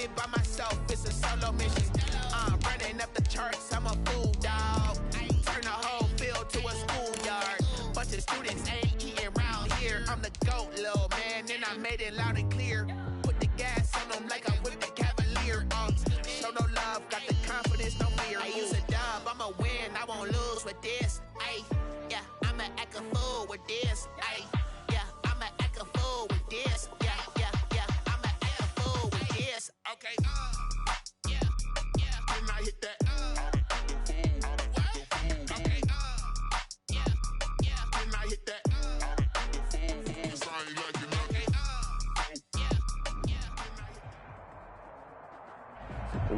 it by myself, it's a solo mission. I'm running up the charts, I'm a fool, dog. Turn the whole field to a schoolyard. Bunch of students ain't eating round here. I'm the GOAT, little man, and I made it loud and clear. Put the gas on them like I'm with the Cavalier. Show no love, got the confidence, no fear. I use a dub, I'ma win, I won't lose with this. Ay, yeah, I'ma act a fool with this. Ay, yeah, I'ma act a fool with this. Yeah, yeah, yeah, I'ma act a fool with this. Okay, yeah, yeah. When I hit that, okay, yeah, yeah. When I hit that,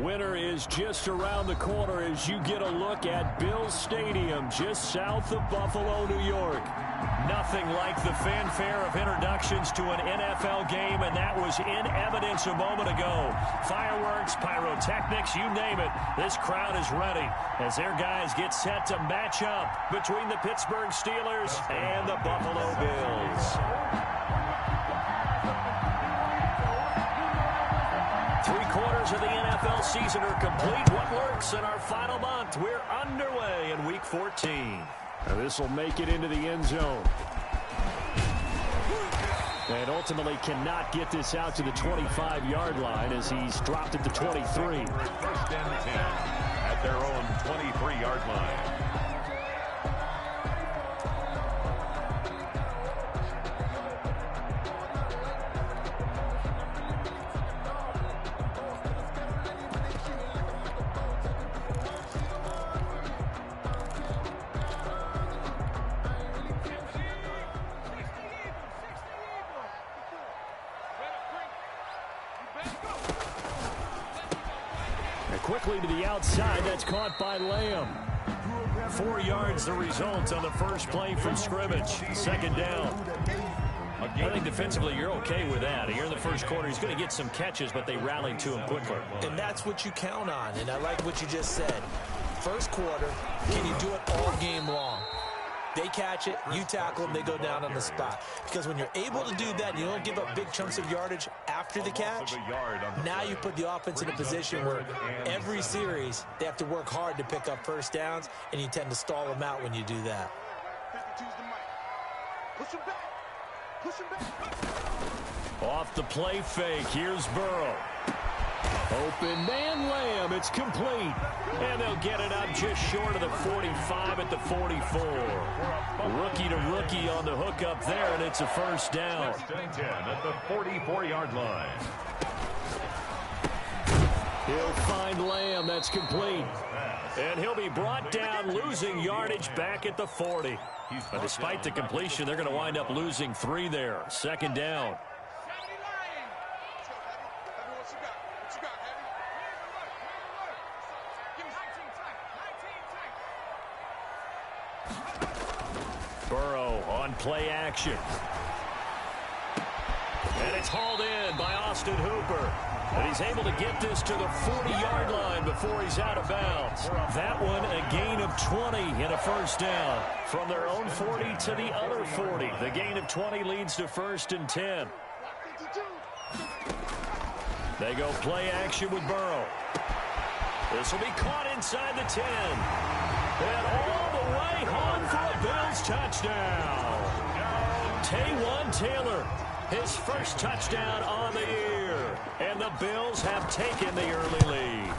Winter is just around the corner as you get a look at Bills Stadium just south of Buffalo, New York. Nothing like the fanfare of introductions to an NFL game, and that was in evidence a moment ago. Fireworks, pyrotechnics, you name it. This crowd is ready as their guys get set to match up between the Pittsburgh Steelers and the Buffalo Bills. 3/4 of the NFL season are complete. What works in our final month? We're underway in Week 14. And this will make it into the end zone. And ultimately cannot get this out to the 25-yard line as he's dropped at the 23. First and 10 at their own 23-yard line. Quickly to the outside, that's caught by Lamb. 4 yards the result on the first play from scrimmage. Second down. I think defensively you're okay with that. Here in the first quarter, he's going to get some catches, but they rallied to him quickly. And that's what you count on, and I like what you just said. First quarter, can you do it all game long? They catch it, you tackle them, they go down on the spot. Because when you're able to do that, you don't give up big chunks of yardage after the catch, now you put the offense in a position where every series they have to work hard to pick up first downs, and you tend to stall them out when you do that. Off the play fake, here's Burrow. Open man Lamb, it's complete. And they'll get it up just short of the 45 at the 44. Rookie to rookie on the hook up there, and it's a first down. First and 10 at the 44-yard line. He'll find Lamb, that's complete. And he'll be brought down, losing yardage back at the 40. But despite the completion, they're going to wind up losing 3 there. Second down. Burrow on play action. And it's hauled in by Austin Hooper. And he's able to get this to the 40-yard line before he's out of bounds. That one a gain of 20 and a first down. From their own 40 to the other 40. The gain of 20 leads to first and 10. They go play action with Burrow. This will be caught inside the 10. And all the way home for a Bills touchdown. Taywan Taylor, his first touchdown on the year. And the Bills have taken the early lead.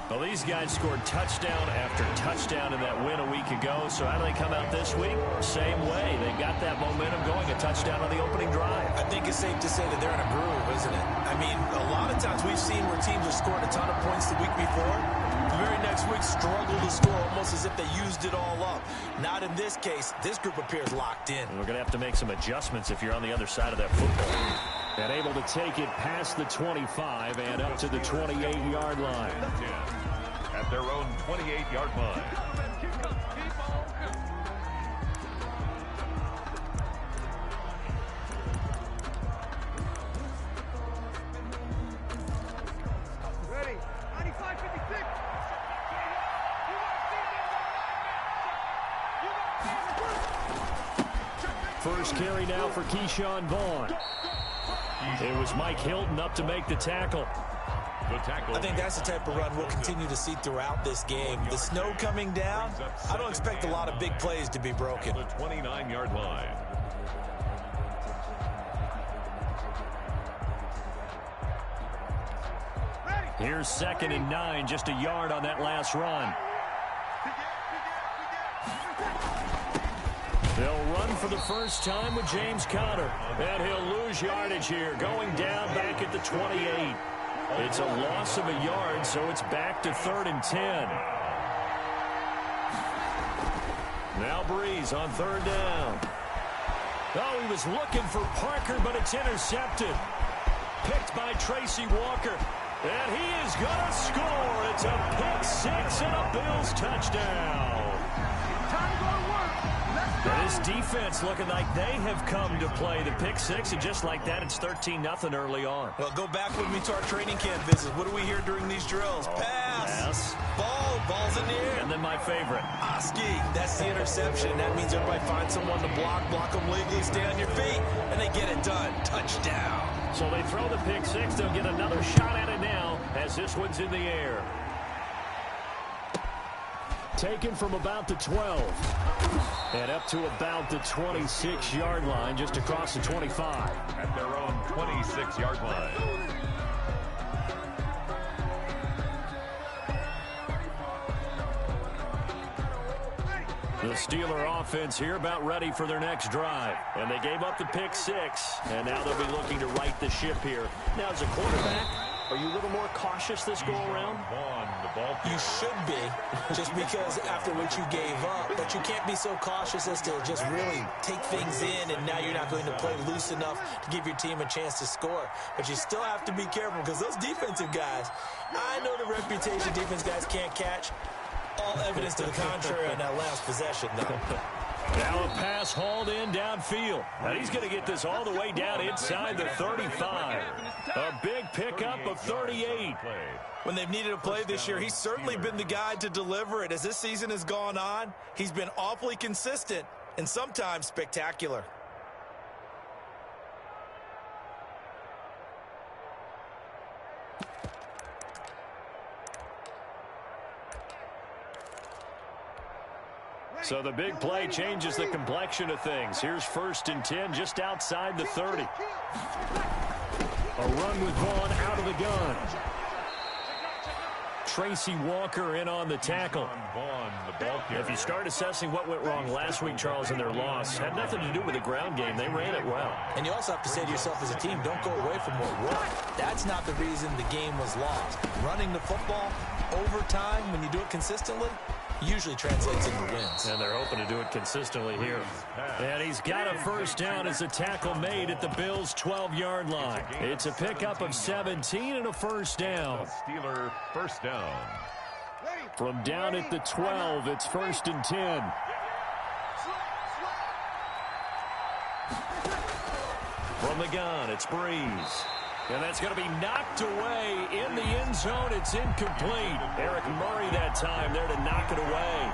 Well, these guys scored touchdown after touchdown in that win a week ago. So how do they come out this week? Same way. They got that momentum going, a touchdown on the opening drive. I think it's safe to say that they're in a groove, isn't it? I mean, a lot of times we've seen where teams have scored a ton of points the week before. The very next week struggle to score almost as if they used it all up. Not in this case. This group appears locked in. And we're going to have to make some adjustments if you're on the other side of that football. And able to take it past the 25 and up to the 28-yard line. At their own 28-yard line. Ready. 95-56. First carry now for Keyshawn Vaughn. It was Mike Hilton up to make the tackle. I think that's the type of run we'll continue to see throughout this game. The snow coming down, I don't expect a lot of big plays to be broken. The 29-yard line. Here's 2nd and 9, just a yard on that last run. They'll run for the first time with James Conner. And he'll lose yardage here, going down back at the 28. It's a loss of a yard, so it's back to 3rd and 10. Now Breeze on 3rd down. Oh, he was looking for Parker, but it's intercepted. Picked by Tracy Walker. And he is going to score. It's a pick six and a Bills touchdown. Time to go to work. Let's go. This defense looking like they have come to play the pick six, and just like that, it's 13-0 early on. Well, go back with me to our training camp visit. What do we hear during these drills? Pass. Ball's in the air. And then my favorite. Oski, that's the interception. That means everybody finds someone to block them legally, stay on your feet, and they get it done. Touchdown. So they throw the pick six. They'll get another shot at it now as this one's in the air. Taken from about the 12. And up to about the 26-yard line, just across the 25. At their own 26-yard line. The Steeler offense here about ready for their next drive. And they gave up the pick six. And now they'll be looking to right the ship here. Now, as a quarterback, are you a little more cautious this go-around? You should be, just because after what you gave up. But you can't be so cautious as to just really take things in, and now you're not going to play loose enough to give your team a chance to score. But you still have to be careful, because those defensive guys, I know the reputation defense guys can't catch. All evidence to the contrary on that last possession, though. Now a pass hauled in downfield. And he's going to get this all the way down inside the 35. A big pickup of 38. When they've needed a play this year, he's certainly been the guy to deliver it. As this season has gone on, he's been awfully consistent and sometimes spectacular. So the big play changes the complexion of things. Here's 1st and 10 just outside the 30. A run with Vaughn out of the gun. Tracy Walker in on the tackle. If you start assessing what went wrong last week, Charles, in their loss, had nothing to do with the ground game. They ran it well. And you also have to say to yourself as a team, don't go away from what worked. That's not the reason the game was lost. Running the football, overtime, when you do it consistently, usually translates into wins. And they're hoping to do it consistently here. And he's got a first down as a tackle made at the Bills' 12-yard line. It's a pickup of 17 and a first down. Steeler first down. From down at the 12, it's 1st and 10. From the gun, it's Breeze. And that's going to be knocked away in the end zone. It's incomplete. Eric Murray that time there to knock it away.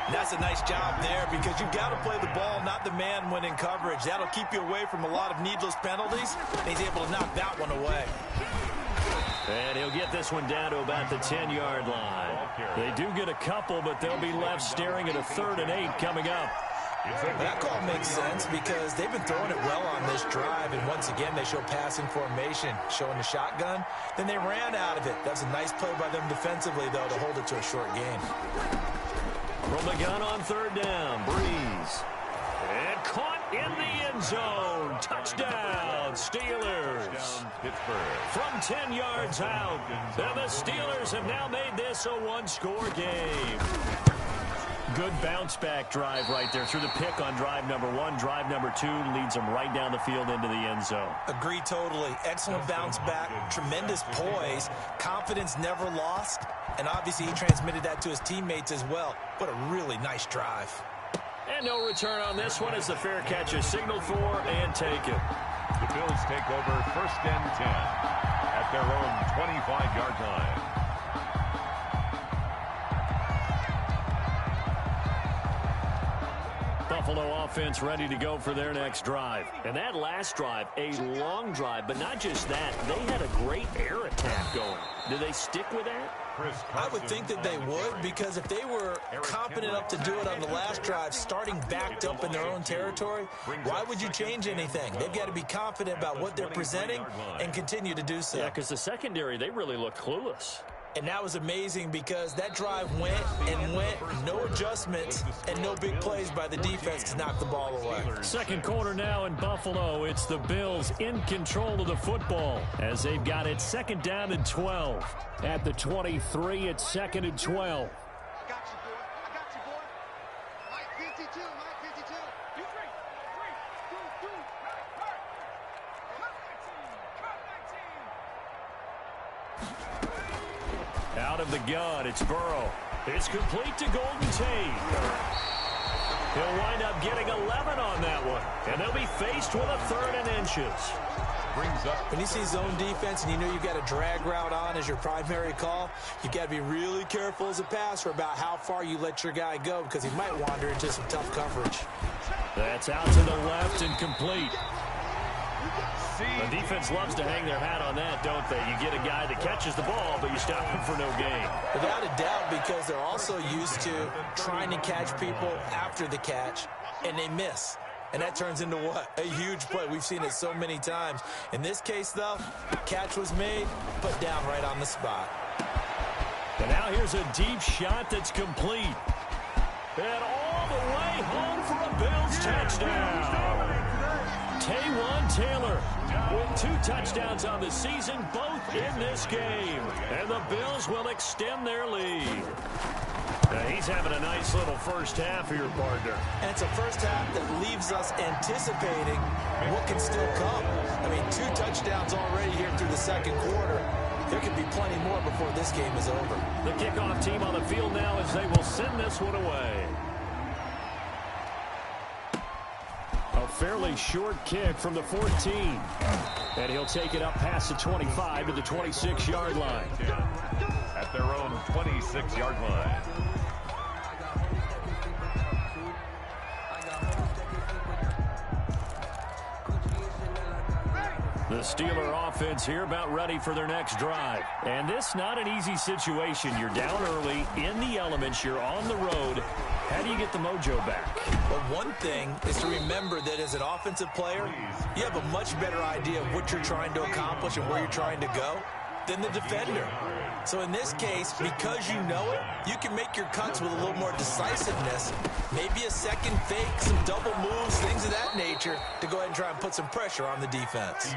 And that's a nice job there, because you've got to play the ball, not the man when in coverage. That'll keep you away from a lot of needless penalties. And he's able to knock that one away. And he'll get this one down to about the 10-yard line. They do get a couple, but they'll be left staring at a 3rd and 8 coming up. That call makes sense because they've been throwing it well on this drive, and once again they show passing formation, showing the shotgun. Then they ran out of it. That's a nice play by them defensively, though, to hold it to a short gain. From the gun on 3rd down, Breeze. And caught in the end zone. Touchdown, Steelers. From 10 yards out, and the Steelers have now made this a one-score game. Good bounce-back drive right there through the pick on drive number 1. Drive number 2 leads them right down the field into the end zone. Agree totally. Excellent bounce back, tremendous poise, confidence never lost, and obviously he transmitted that to his teammates as well. What a really nice drive. And no return on this one as the fair catch is signaled for and taken. The Bills take over 1st and 10 at their own 25-yard line. Buffalo offense ready to go for their next drive. And that last drive, a long drive, but not just that. They had a great air attack going. Do they stick with that? I would think that they would, because if they were confident enough to do it on the last drive, starting backed up in their own territory, why would you change anything? They've got to be confident about what they're presenting and continue to do so. Yeah, because the secondary, they really looked clueless. And that was amazing because that drive went and went, no adjustments, and no big plays by the defense to knock the ball away. Second quarter now in Buffalo. It's the Bills in control of the football as they've got it second down and 12. At the 23, it's second and 12. Out of the gun, it's Burrow. It's complete to Golden Tate. He'll wind up getting 11 on that one, and they'll be faced with a 3rd and inches. When you see zone defense and you know you've got a drag route on as your primary call, you've got to be really careful as a passer about how far you let your guy go because he might wander into some tough coverage. That's out to the left and complete. The defense loves to hang their hat on that, don't they? You get a guy that catches the ball, but you stop him for no gain. Without a doubt, because they're also used to trying to catch people after the catch, and they miss. And that turns into what? A huge play. We've seen it so many times. In this case, though, catch was made, put down right on the spot. And now here's a deep shot that's complete. And all the way home for a Bills touchdown. Taywan Taylor with 2 touchdowns on the season, both in this game. And the Bills will extend their lead. Now he's having a nice little first half here, partner. And it's a first half that leaves us anticipating what can still come. I mean, 2 touchdowns already here through the second quarter. There could be plenty more before this game is over. The kickoff team on the field now as they will send this one away. A fairly short kick from the 14. And he'll take it up past the 25 to the 26-yard line. At their own 26-yard line. The Steeler offense here about ready for their next drive. And this not an easy situation. You're down early, in the elements, you're on the road. How do you get the mojo back? Well, one thing is to remember that as an offensive player, you have a much better idea of what you're trying to accomplish and where you're trying to go than the defender. So in this case, because you know it, you can make your cuts with a little more decisiveness, maybe a second fake, some double moves, things of that nature, to go ahead and try and put some pressure on the defense.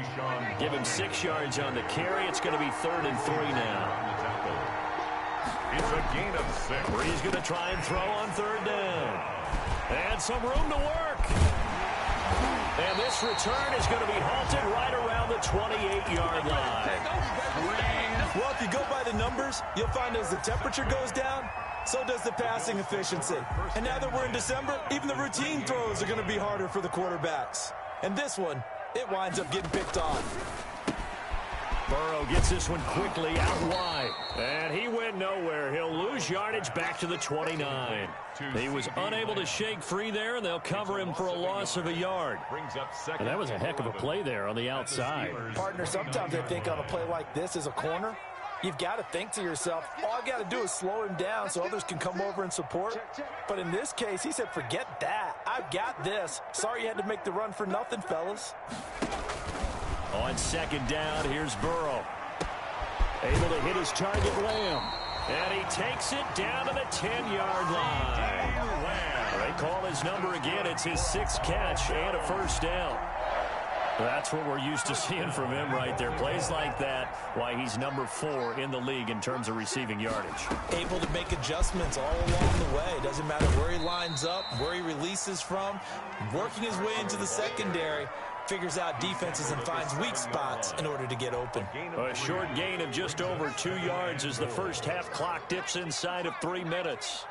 Give him 6 yards on the carry. It's going to be 3rd and 3 now. It's a gain of 6. Bree's going to try and throw on 3rd down. And some room to work. And this return is going to be halted right around the 28-yard line. Well, if you go by the numbers, you'll find as the temperature goes down, so does the passing efficiency. And now that we're in December, even the routine throws are going to be harder for the quarterbacks. And this one, it winds up getting picked off. Burrow gets this one quickly out wide. And he went nowhere. He'll lose yardage back to the 29. He was unable to shake free there, and they'll cover him for a loss of a yard. And that was a heck of a play there on the outside. Partner, sometimes I think on a play like this as a corner, you've got to think to yourself, all I've got to do is slow him down so others can come over and support. But in this case, he said, forget that. I've got this. Sorry you had to make the run for nothing, fellas. On second down, here's Burrow. Able to hit his target, Lamb. And he takes it down to the 10-yard line. They call his number again. It's his 6th catch and a first down. That's what we're used to seeing from him right there. Plays like that, why he's number 4 in the league in terms of receiving yardage. Able to make adjustments all along the way. Doesn't matter where he lines up, where he releases from. Working his way into the secondary. Figures out defenses and finds weak spots in order to get open. A short gain of just over 2 yards as the first half clock dips inside of 3 minutes.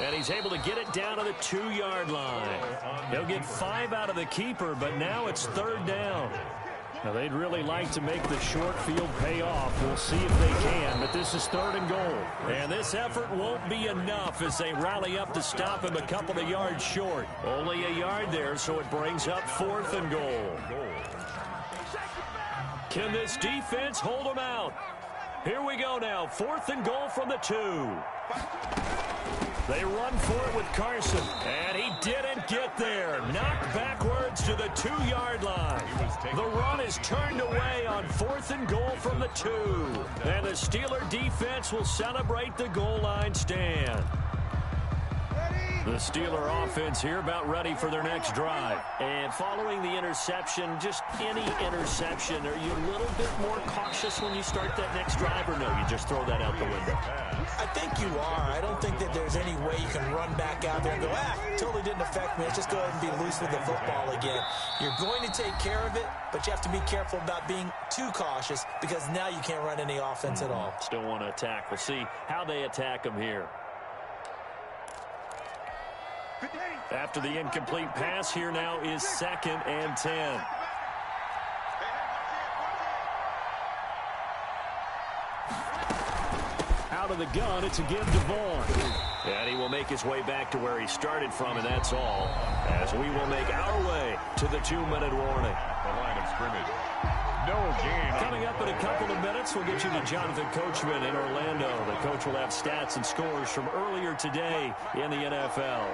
And he's able to get it down to the 2-yard line. He'll get 5 out of the keeper, but now it's 3rd down. Now, they'd really like to make the short field pay off. We'll see if they can, but this is 3rd and goal. And this effort won't be enough as they rally up to stop him a couple of yards short. Only a yard there, so it brings up 4th and goal. Can this defense hold them out? Here we go now. 4th and goal from the 2. They run for it with Carson, and he didn't get there. Knocked backwards to the 2-yard line. The run is turned away on 4th and goal from the 2. And the Steeler defense will celebrate the goal line stand. The Steeler offense here about ready for their next drive. And following the interception, just any interception, are you a little bit more cautious when you start that next drive, or no, you just throw that out the window? I think you are. I don't think that there's any way you can run back out there and go, totally didn't affect me. Let's just go ahead and be loose with the football again. You're going to take care of it, but you have to be careful about being too cautious because now you can't run any offense at all. Still want to attack. We'll see how they attack them here. After the incomplete pass, here now is 2nd and 10. Out of the gun, it's a give to Vaughn. And he will make his way back to where he started from, and that's all. As we will make our way to the 2-minute warning. The line of scrimmage. No gain. Coming up in a couple of minutes, we'll get you to Jonathan Coachman in Orlando. The coach will have stats and scores from earlier today in the NFL.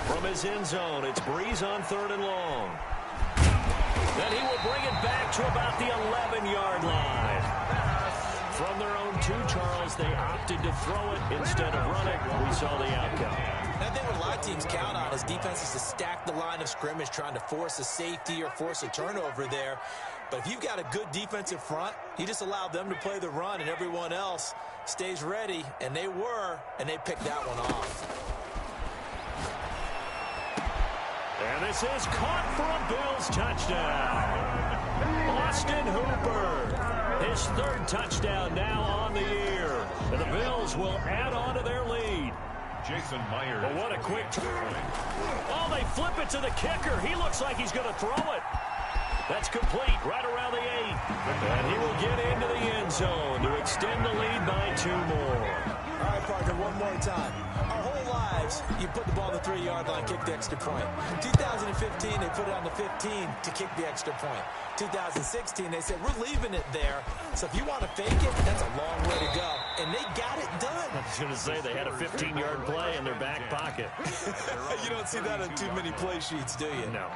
From his end zone, it's Breeze on 3rd and long. Then he will bring it back to about the 11-yard line. From their own 2, Charles, they opted to throw it instead of run it. We saw the outcome. I think what a lot of teams count on is defenses to stack the line of scrimmage, trying to force a safety or force a turnover there. But if you've got a good defensive front, you just allow them to play the run, and everyone else stays ready, and they were, and they picked that one off. And this is caught for a Bills touchdown. Austin Hooper, his 3rd touchdown now on the year. And the Bills will add on to their lead. Jason Myers. Well, what a quick Oh, they flip it to the kicker. He looks like he's going to throw it. That's complete right around the 8. And he will get into the end zone to extend the lead by 2 more. All right, Parker, one more time. Our whole lives, you put the ball on the 3-yard line, kick the extra point. 2015, they put it on the 15 to kick the extra point. 2016, they said, we're leaving it there. So if you want to fake it, that's a long way to go. And they got it done. I was going to say they had a 15-yard play in their back pocket. You don't see that on too many play sheets, do you? No.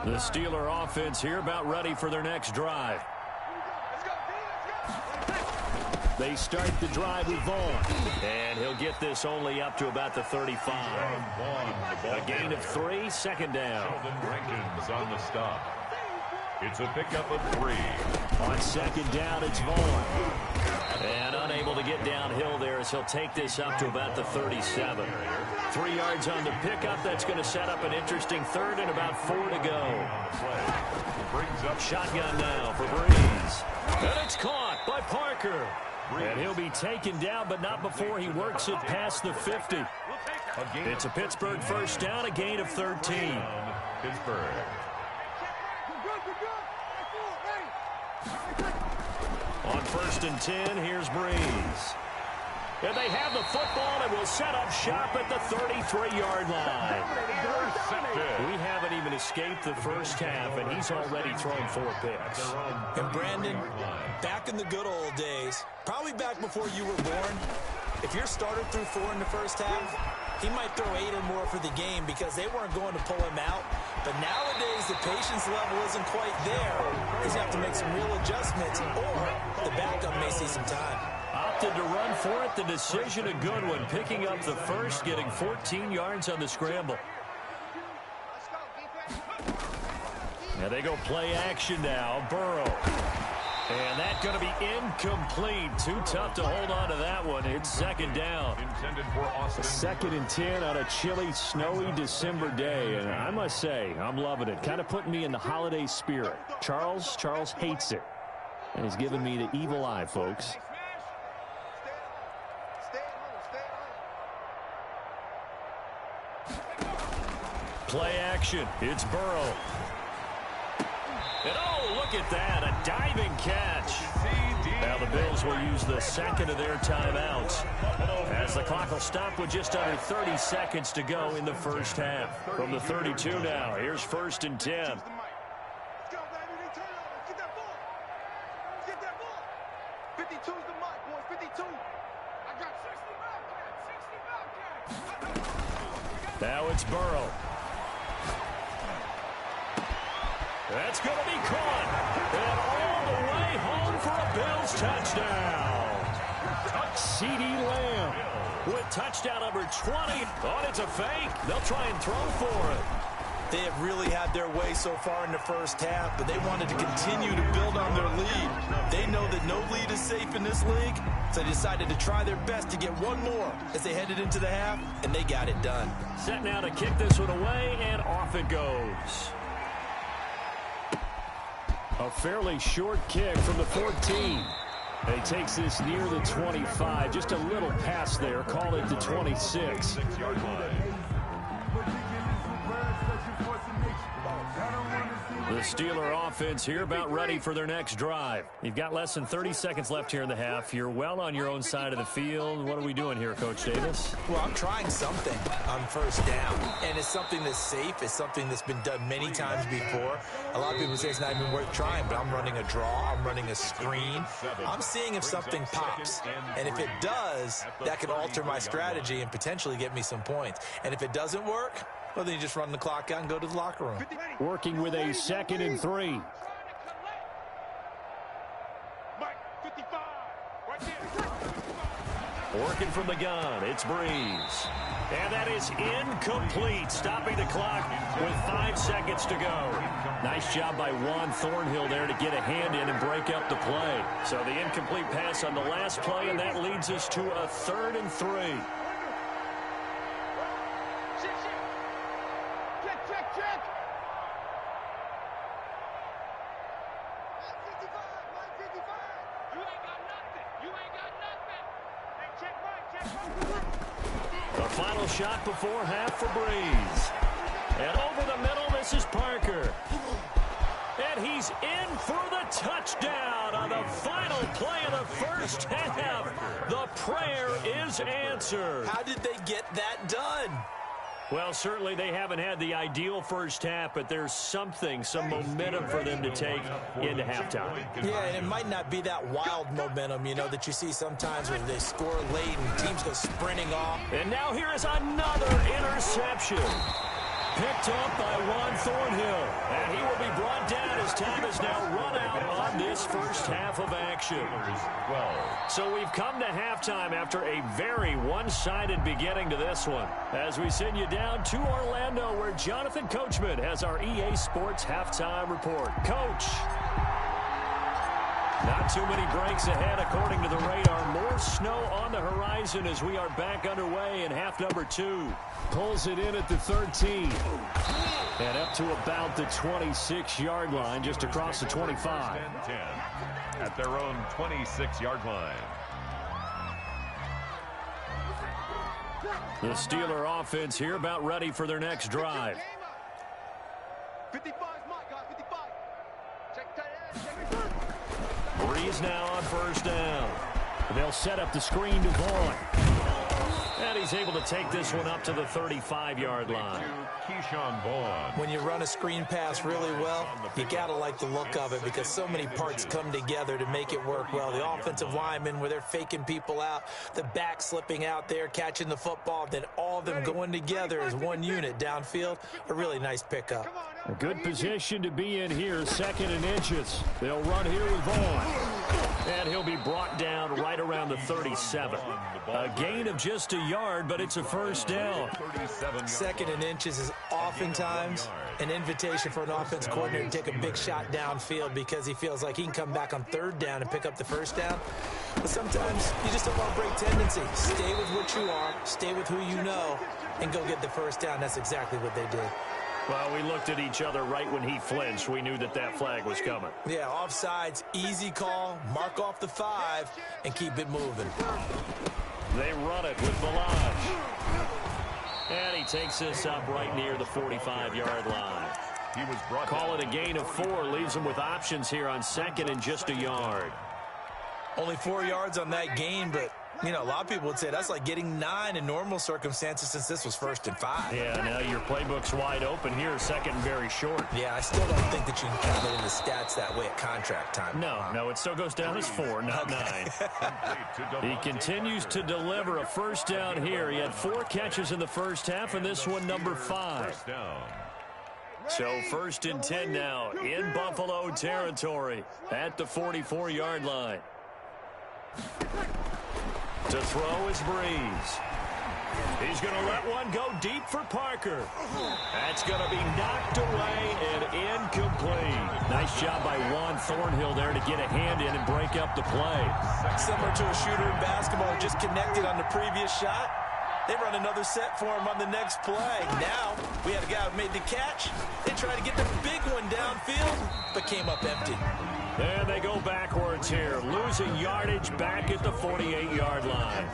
The Steeler offense here about ready for their next drive. They start the drive with Vaughn. And he'll get this only up to about the 35. A gain of 3, 2nd down. Sheldon Rankins on the stop. It's a pickup of 3. On 2nd down, it's Vaughn. And unable to get downhill there as he'll take this up to about the 37. 3 yards on the pickup. That's going to set up an interesting 3rd and about 4 to go. Shotgun now for Breeze. And it's caught by Parker. And he'll be taken down, but not before he works it past the 50. It's a Pittsburgh 1st down, a gain of 13. Pittsburgh. On 1st and 10, here's Breeze. And they have the football and will set up shop at the 33-yard line. We haven't even escaped the first half, and he's already thrown 4 picks. And Brandon, back in the good old days, probably back before you were born, if your starter threw 4 in the first half, he might throw 8 or more for the game because they weren't going to pull him out. But nowadays, the patience level isn't quite there. He's going to have to make some real adjustments, or the backup may see some time. Opted to run for it. The decision a good one. Picking up the first, getting 14 yards on the scramble. Now they go play action now. Burrow. And that's going to be incomplete. Too tough to hold on to that one. It's 2nd down. Intended for Austin. 2nd and 10 on a chilly, snowy December day. And I must say, I'm loving it. Kind of putting me in the holiday spirit. Charles hates it. And he's giving me the evil eye, folks. play action. It's Burrow. And oh, look at that, a diving catch. Now the Bills will use the second of their timeouts as the clock will stop with just under 30 seconds to go in the first half. From the 32 now, here's 1st and 10. Now it's Burrow. That's going to be caught. And all the way home for a Bills touchdown. CeeDee Lamb with touchdown number 20. Oh, it's a fake. They'll try and throw for it. They have really had their way so far in the first half, but they wanted to continue to build on their lead. They know that no lead is safe in this league, so they decided to try their best to get one more as they headed into the half, and they got it done. Set now to kick this one away, and off it goes. A fairly short kick from the 14. He takes this near the 25. Just a little pass there. Call it the 26. The Steeler offense here about ready for their next drive. You've got less than 30 seconds left here in the half. You're well on your own side of the field. What are we doing here, Coach Davis? Well, I'm trying something on first down, and it's something that's safe. It's something that's been done many times before. A lot of people say it's not even worth trying, but I'm running a draw. I'm running a screen. I'm seeing if something pops, and if it does, that could alter my strategy and potentially get me some points. And if it doesn't work, well, then you just run the clock out and go to the locker room. Working with a 2nd and 3. Working from the gun, it's Breeze. And that is incomplete, stopping the clock with 5 seconds to go. Nice job by Juan Thornhill there to get a hand in and break up the play. So the incomplete pass on the last play, and that leads us to a 3rd and 3. The final shot before half for Breeze. And over the middle, this is Parker. And he's in for the touchdown on the final play of the first half. The prayer is answered. How did they get that done? Well, certainly they haven't had the ideal first half, but there's some momentum for them to take into halftime. Yeah, and it might not be that wild momentum, you know, that you see sometimes when they score late and teams go sprinting off. And now here is another interception. Picked up by Juan Thornhill. And he will be brought down as time is now run out on this first half of action. So we've come to halftime after a very one-sided beginning to this one. As we send you down to Orlando, where Jonathan Coachman has our EA Sports halftime report. Coach. Not too many breaks ahead according to the radar. More snow on the horizon as we are back underway in half number 2. Pulls it in at the 13. And up to about the 26-yard line, just across the 25. 10 at their own 26-yard line. The Steeler offense here about ready for their next drive. 55 Mike, guys, 55. Check tight end. Breeze now on first down. They'll set up the screen to Vaughn. And he's able to take this one up to the 35-yard line. Keyshawn Vaughn. When you run a screen pass really well, you got to like the look of it because so many parts come together to make it work well. The offensive linemen, where they're faking people out, the back slipping out there, catching the football, then all of them going together as one unit downfield. A really nice pickup. A good position to be in here, 2nd and inches. They'll run here with Vaughn. And he'll be brought down right around the 37. A gain of just a yard, but it's a first down. 2nd and inches is oftentimes an invitation for an offense coordinator to take a big shot downfield because he feels like he can come back on 3rd down and pick up the first down. But sometimes you just don't want to break tendency. Stay with what you are, stay with who you know, and go get the first down. That's exactly what they did. Well, we looked at each other right when he flinched. We knew that that flag was coming. Yeah, offsides, easy call, mark off the 5, and keep it moving. They run it with Balaj. And he takes this up right near the 45-yard line. He was brought Call down. it a gain of 4. Leaves him with options here on second and just a yard. Only 4 yards on that gain, but, you know, a lot of people would say that's like getting 9 in normal circumstances since this was 1st and 5. Yeah, now your playbook's wide open here, second and very short. Yeah, I still don't think that you can count it in the stats that way at contract time. No, it still goes down as 4, not 9. He continues to deliver a first down here. He had 4 catches in the first half, and this one number 5. First down. So 1st and 10 now in Buffalo territory at the 44-yard line. To throw is Breeze. He's going to let one go deep for Parker. That's going to be knocked away and incomplete. Nice job by Juan Thornhill there to get a hand in and break up the play. Similar to a shooter in basketball who just connected on the previous shot. They run another set for him on the next play. Now, we had a guy who made the catch. They tried to get the big one downfield, but came up empty. And they go backwards here, losing yardage back at the 48-yard line.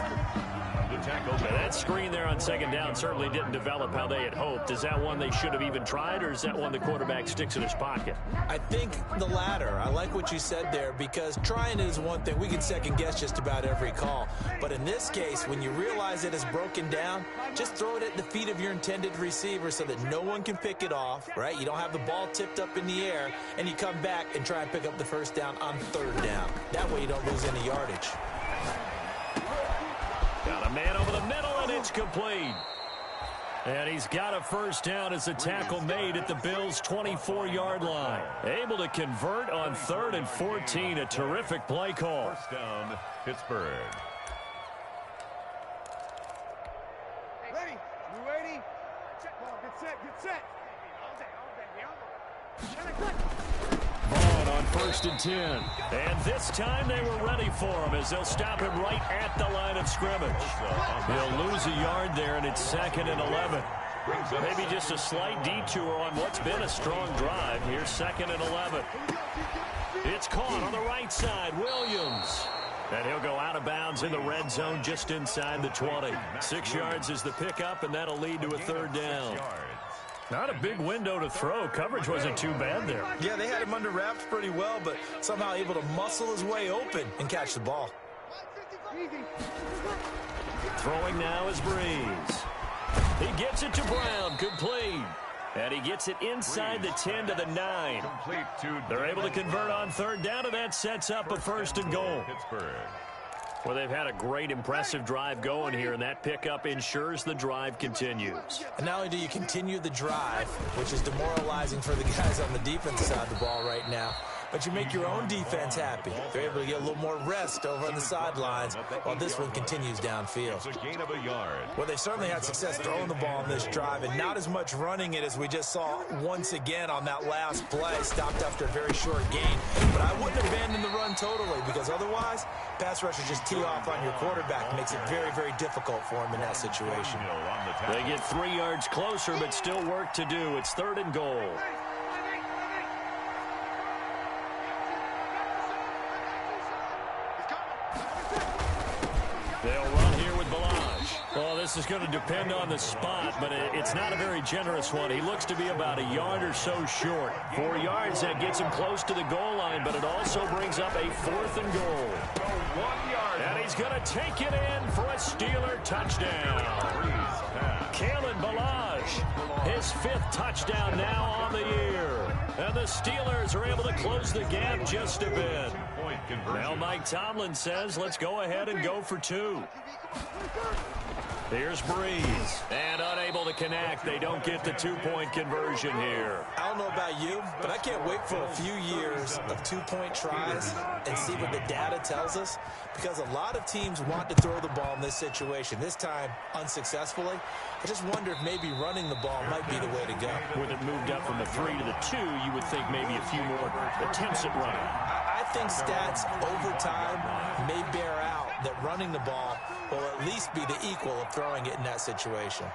And that screen there on second down certainly didn't develop how they had hoped. Is that one they should have even tried, or is that one the quarterback sticks in his pocket? I think the latter. I like what you said there, because trying it is one thing. We can second-guess just about every call. But in this case, when you realize it is broken down, just throw it at the feet of your intended receiver so that no one can pick it off, right? You don't have the ball tipped up in the air, and you come back and try and pick up the first down on 3rd down. That way you don't lose any yardage. Got a man over the middle, and it's complete. And he's got a first down as the tackle made at the Bills' 24-yard line. Able to convert on 3rd and 14. A terrific play call. First down, Pittsburgh. Ready? You ready? Check ball. Get set. Get set. All day. Vaughn on 1st and 10. And this time they were ready for him as they'll stop him right at the line of scrimmage. He'll lose a yard there, and it's 2nd and 11. Maybe just a slight detour on what's been a strong drive. Here's 2nd and 11. It's caught on the right side. Williams. And he'll go out of bounds in the red zone just inside the 20. 6 yards is the pickup, and that'll lead to a 3rd down. Not a big window to throw. Coverage wasn't too bad there. Yeah, they had him under wraps pretty well, but somehow able to muscle his way open and catch the ball. Throwing now is Breeze. He gets it to Brown, complete. And he gets it inside the 10 to the 9. They're able to convert on 3rd down, and that sets up a 1st and goal. Pittsburgh. Well, they've had a great, impressive drive going here, and that pickup ensures the drive continues. And not only do you continue the drive, which is demoralizing for the guys on the defensive side of the ball right now, but you make your own defense happy. They're able to get a little more rest over on the sidelines while this one continues downfield. It's a gain of a yard. Well, they certainly had success throwing the ball on this drive, and not as much running it as we just saw once again on that last play. Stopped after a very short gain. But I wouldn't abandon the run totally, because otherwise, pass rushers just tee off on your quarterback. Makes it very, very difficult for him in that situation. They get 3 yards closer, but still work to do. It's 3rd and goal. They'll run here with Balazs. Well, this is going to depend on the spot, but it's not a very generous one. He looks to be about a yard or so short. 4 yards, that gets him close to the goal line, but it also brings up a 4th and goal. 1 yard. And he's going to take it in for a Steeler touchdown. Kalen Balazs, his 5th touchdown now on the year. And the Steelers are able to close the gap just a bit. Now Mike Tomlin says, let's go ahead and go for 2. Here's Breeze. And unable to connect. They don't get the 2-point conversion here. I don't know about you, but I can't wait for a few years of 2-point tries and see what the data tells us, because a lot of teams want to throw the ball in this situation. This time, unsuccessfully. I just wonder if maybe running the ball might be the way to go. With it moved up from the 3 to the 2, you would think maybe a few more attempts at running. I think stats over time may bear out that running the ball will at least be the equal of throwing it in that situation.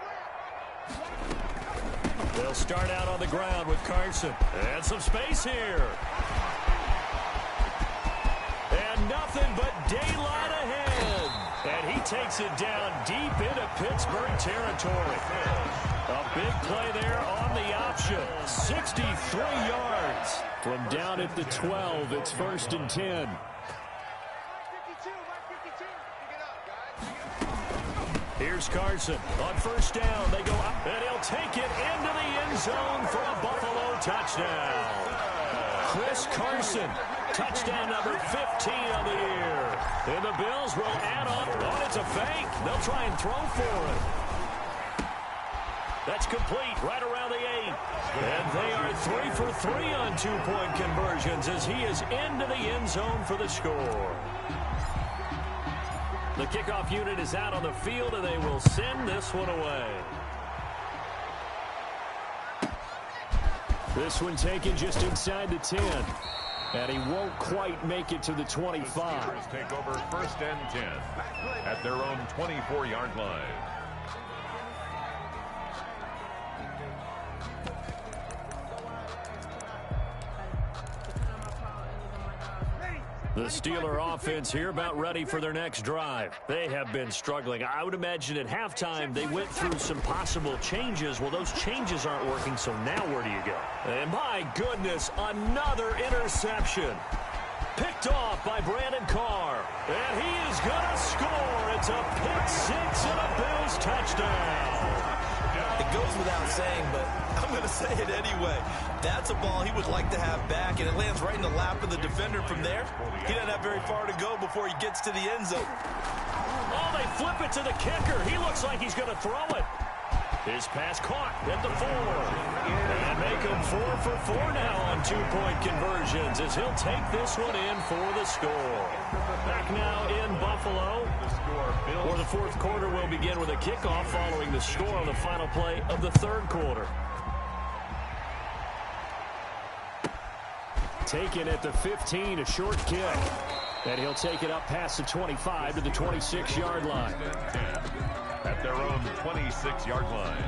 They'll start out on the ground with Carson. And some space here. And nothing but daylight ahead. And he takes it down deep into Pittsburgh territory. A big play there on the option. 63 yards. From down at the 12, it's 1st and 10. Here's Carson on 1st down. They go up, and he'll take it into the end zone for a Buffalo touchdown. Chris Carson, touchdown number 15 on the year. And the Bills will add on. Oh, it's a fake. They'll try and throw for it. That's complete right around the 8. And they are 3 for 3 on two-point conversions as he is into the end zone for the score. The kickoff unit is out on the field, and they will send this one away. This one taken just inside the 10. And he won't quite make it to the 25. Take over 1st and 10 at their own 24-yard line. The Steeler offense here about ready for their next drive. They have been struggling. I would imagine at halftime they went through some possible changes. Well, those changes aren't working, so now where do you go? And my goodness, another interception. Picked off by Brandon Carr. And he is going to score. It's a pick six and a Bills touchdown. It goes without saying, but I'm going to say it anyway. That's a ball he would like to have back, and it lands right in the lap of the defender from there. He doesn't have very far to go before he gets to the end zone. Oh, they flip it to the kicker. He looks like he's going to throw it. His pass caught at the 4. And make him 4 for 4 now on two-point conversions as he'll take this one in for the score. Back now in Buffalo. For the fourth quarter, will begin with a kickoff following the score on the final play of the third quarter. Taken at the 15, a short kick. And he'll take it up past the 25 to the 26-yard line. At their own 26-yard line.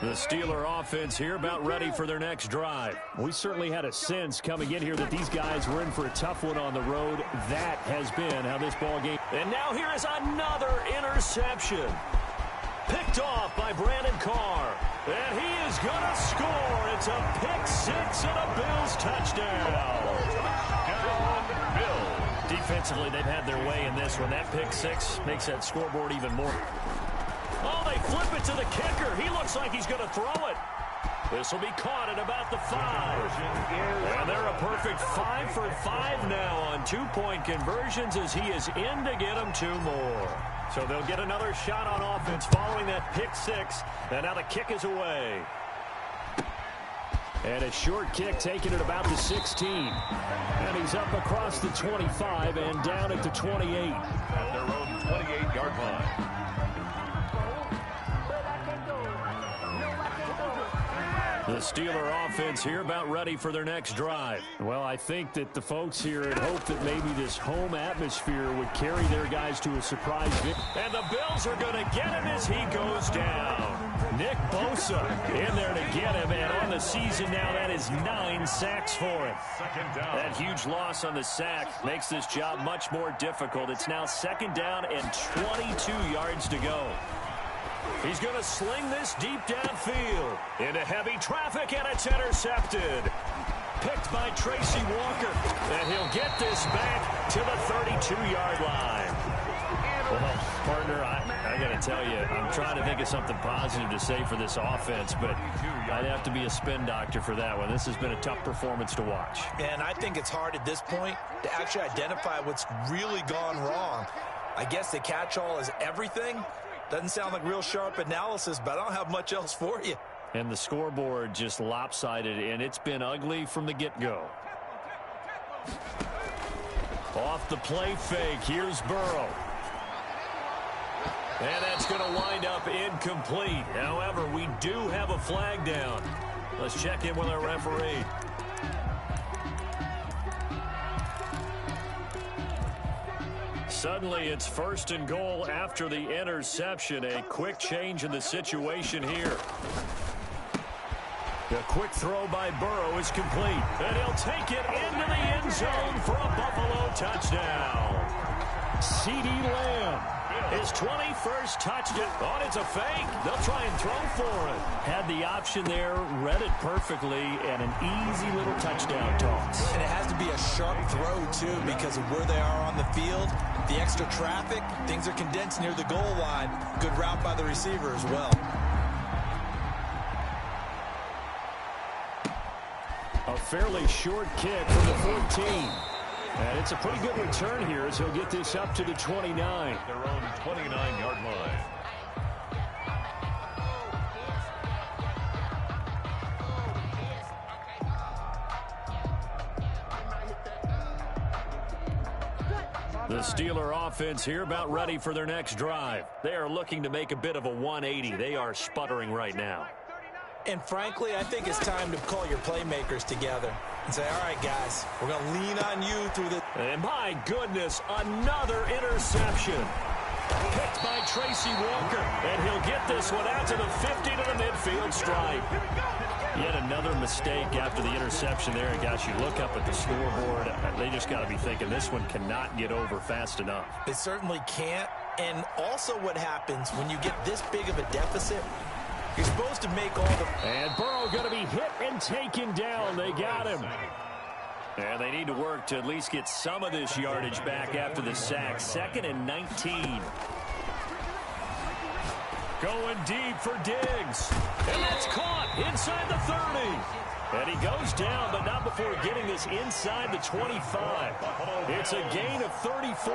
The Steeler offense here about ready for their next drive. We certainly had a sense coming in here that these guys were in for a tough one on the road. That has been how this ball game. And now here is another interception. Picked off by Brandon Carr. And he is going to score. It's a pick six and a Bills touchdown. Defensively, they've had their way in this one. That pick six makes that scoreboard even more. Oh, they flip it to the kicker. He looks like he's going to throw it. This will be caught at about the 5. And they're a perfect 5 for 5 now on two-point conversions as he is in to get them 2 more. So they'll get another shot on offense following that pick six. And now the kick is away. And a short kick taken at about the 16. And he's up across the 25 and down at the 28. At their own 28-yard line. The Steeler offense here about ready for their next drive. Well, I think that the folks here had hoped that maybe this home atmosphere would carry their guys to a surprise victory. And the Bills are going to get him as he goes down. Nick Bosa in there to get him, and on the season now, that is 9 sacks for him. That huge loss on the sack makes this job much more difficult. It's now 2nd down and 22 yards to go. He's going to sling this deep downfield into heavy traffic, and it's intercepted. Picked by Tracy Walker, and he'll get this back to the 32-yard line. Well, partner, I got to tell you, I'm trying to think of something positive to say for this offense, but I'd have to be a spin doctor for that one. This has been a tough performance to watch. And I think it's hard at this point to actually identify what's really gone wrong. I guess the catch-all is everything. Doesn't sound like real sharp analysis, but I don't have much else for you. And the scoreboard just lopsided, and it's been ugly from the get-go. Off the play fake, here's Burrow. And that's going to wind up incomplete. However, we do have a flag down. Let's check in with our referee. Suddenly, it's 1st and goal after the interception. A quick change in the situation here. The quick throw by Burrow is complete. And he'll take it into the end zone for a Buffalo touchdown. CeeDee Lamb, his 21st touchdown. Oh, it's a fake. They'll try and throw for it. Had the option there, read it perfectly, and an easy little touchdown toss. And it has to be a sharp throw, too, because of where they are on the field. The extra traffic, things are condensed near the goal line. Good route by the receiver as well. A fairly short kick from the 14. And it's a pretty good return here as he'll get this up to the 29. Their own 29-yard line. The Steeler offense here about ready for their next drive. They are looking to make a bit of a 180. They are sputtering right now. And frankly, I think it's time to call your playmakers together and say, all right, guys, we're going to lean on you through the... And my goodness, another interception. Picked by Tracy Walker. And he'll get this one out to the 50 to the midfield stripe. Yet another mistake after the interception there. And gosh, you look up at the scoreboard, they just got to be thinking this one cannot get over fast enough. It certainly can't. And also what happens when you get this big of a deficit, you're supposed to make all the... And Burrow going to be hit and taken down. They got him. And they need to work to at least get some of this yardage back after the sack. 2nd and 19. Going deep for Diggs. And that's caught inside the 30. And he goes down, but not before getting this inside the 25. It's a gain of 34.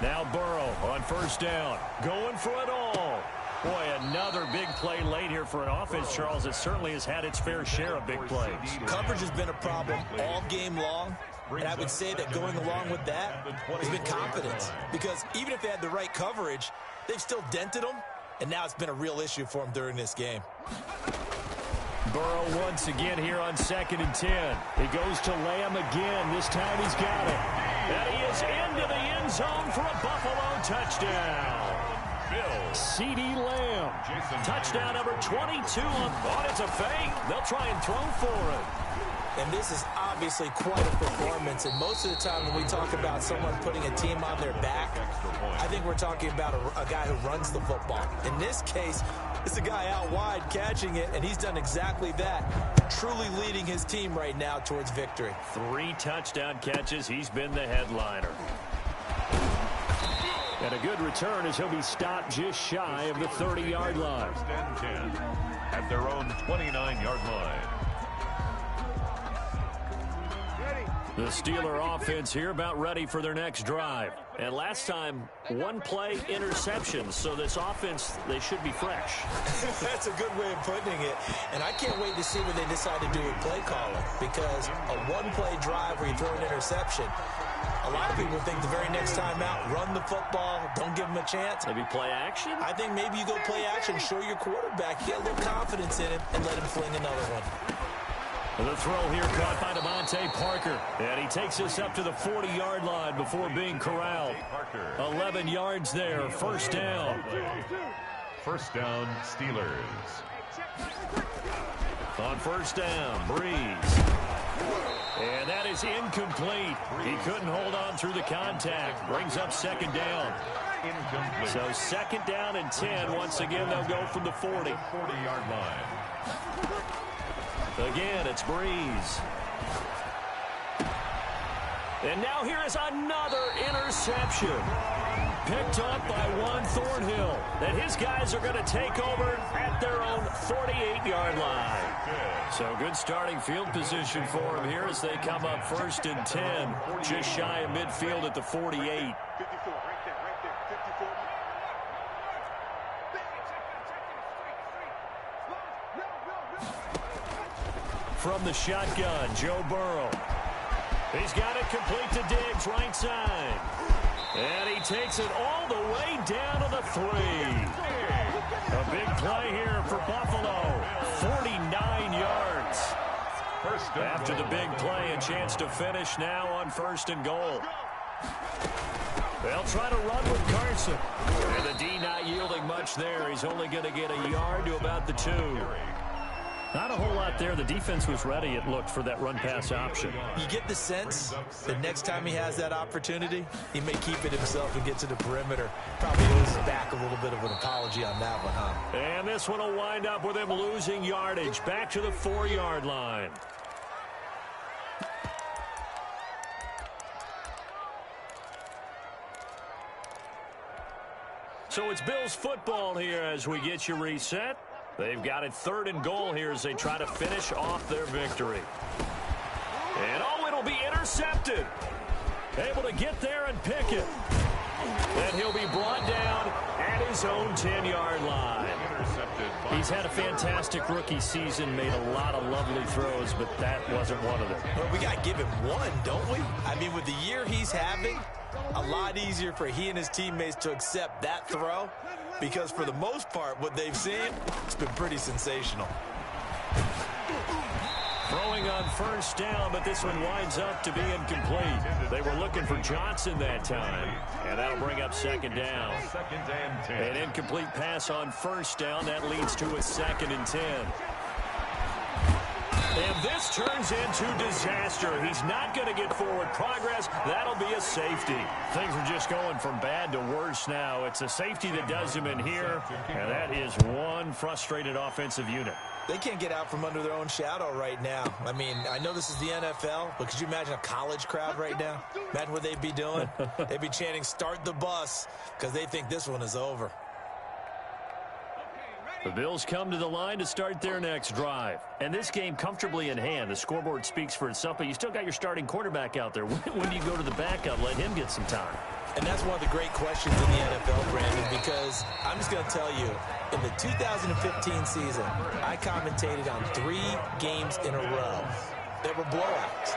Now Burrow on first down. Going for it all. Boy, another big play late here for an offense, Charles, that certainly has had its fair share of big plays. Coverage has been a problem all game long, and I would say that going along with that has been confidence. Because even if they had the right coverage, they've still dented them, and now it's been a real issue for them during this game. Burrow once again here on 2nd and 10. He goes to Lamb again. This time he's got it. And he is into the end zone for a Buffalo touchdown. CeeDee Lamb. Touchdown number 22 on it's a fake. They'll try and throw for it. And this is obviously quite a performance. And most of the time when we talk about someone putting a team on their back, I think we're talking about a guy who runs the football. In this case, it's a guy out wide catching it, and he's done exactly that. Truly leading his team right now towards victory. 3 touchdown catches. He's been the headliner. And a good return as he'll be stopped just shy of the 30-yard line. 1st and 10 at their own 29-yard line. The Steeler offense here about ready for their next drive. And last time, 1 play interception. So this offense, they should be fresh. That's a good way of putting it. And I can't wait to see what they decide to do with play calling. Because a 1-play drive where you throw an interception, a lot of people think the very next time out, run the football, don't give them a chance. Maybe play action? I think maybe you go play action, show your quarterback, get a little confidence in him, and let him fling another one. The throw here caught by Devontae Parker. And he takes us up to the 40-yard line before being corralled. 11 yards there, 1st down. 1st down, Steelers. On 1st down, Breeze. And that is incomplete. He couldn't hold on through the contact. Brings up 2nd down. Incomplete. So 2nd down and 10. Once again, they'll go from the 40. 40-yard line. Again, it's Breeze. And now here is another interception. Picked up by Juan Thornhill. And his guys are going to take over at their own 48-yard line. So good starting field position for them here as they come up 1st and 10. Just shy of midfield at the 48. 54, right there, 54. From the shotgun, Joe Burrow. He's got it complete to Diggs, right side. And he takes it all the way down to the 3. A big play here for Buffalo. 49 yards. After the big play, a chance to finish now on 1st and goal. They'll try to run with Carson. And the D not yielding much there. He's only going to get a yard to about the 2. Not a whole lot there. The defense was ready, it looked, for that run-pass option. You get the sense that next time he has that opportunity, he may keep it himself and get to the perimeter. Probably owes back a little bit of an apology on that one, huh? And this one will wind up with him losing yardage. Back to the 4-yard line. So it's Bills football here as we get you reset. They've got it 3rd and goal here as they try to finish off their victory. And oh, it'll be intercepted. Able to get there and pick it. And he'll be brought down at his own 10-yard line. He's had a fantastic rookie season, made a lot of lovely throws, but that wasn't one of them. Well, we got to give him one, don't we? I mean, with the year he's having, a lot easier for he and his teammates to accept that throw, because for the most part, what they've seen, it's been pretty sensational. Throwing on 1st down, but this one winds up to be incomplete. They were looking for Johnson that time, and that'll bring up 2nd down. An incomplete pass on 1st down. That leads to a 2nd and 10. And this turns into disaster. He's not going to get forward progress. That'll be a safety. Things are just going from bad to worse now. It's a safety that does him in here, and that is one frustrated offensive unit. They can't get out from under their own shadow right now. I mean, I know this is the NFL, but could you imagine a college crowd right now? Imagine what they'd be doing. They'd be chanting, "Start the bus," because they think this one is over. The Bills come to the line to start their next drive. And this game comfortably in hand. The scoreboard speaks for itself, but you still got your starting quarterback out there. When do you go to the backup, let him get some time? And that's one of the great questions in the NFL, Brandon, because I'm just going to tell you, in the 2015 season, I commentated on 3 games in a row that were blowouts.